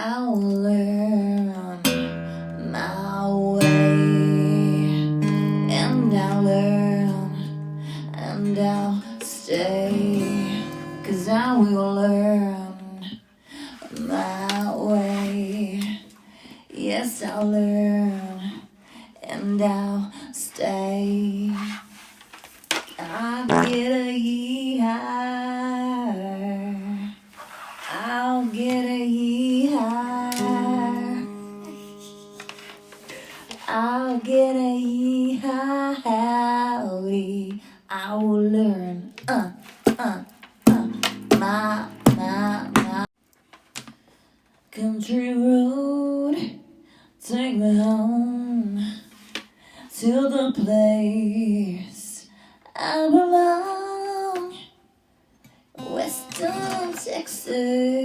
I'll learn my way, and I'll learn, and I'll stay, 'cause I will learn my way. Yes, I'll learn, and I'll stay. I'll get a yee-haw, I'll get a yee-haw, I'll get a yee-haw, I will learn, my country road, take me home to the place I belong, Western Texas.